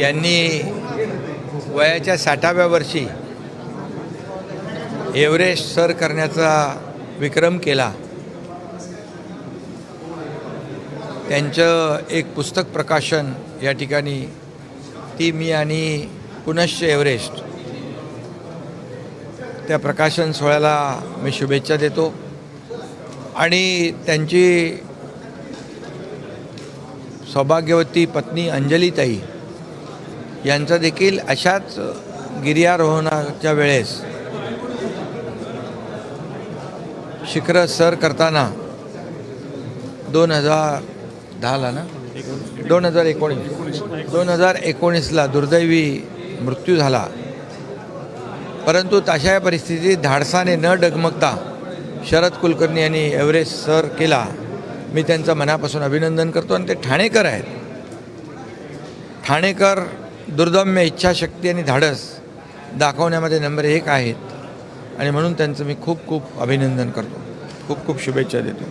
यांनी वयाच्या 60व्या वर्षी एव्हरेस्ट सर करण्याचा विक्रम केला। त्यांचं एक पुस्तक प्रकाशन या ठिकाणी ती मी आणि पुनश्च एव्हरेस्ट त्या प्रकाशन सोहळ्याला मी शुभेच्छा देतो आणि त्यांची सौभाग्यवती पत्नी अंजलीताई यांचा देखील अशाच गिर्यारोहणाच्या वेळेस शिखर सर करताना 2010ला ना 2019ला दुर्दैवी मृत्यू झाला। परंतु तशा परिस्थितीत धाडसाने न डगमगता शरद कुलकर्णी यांनी एव्हरेस्ट सर केला। मी त्यांचं मनापासून अभिनंदन करतो आणि ते ठाणेकर आहेत। ठाणेकर दुर्दम्य इच्छाशक्ती आणि धाडस दाखवण्यामध्ये नंबर 1 आहेत आणि म्हणून त्यांचं मी खूप खूप अभिनंदन करतो, खूप खूप शुभेच्छा देतो।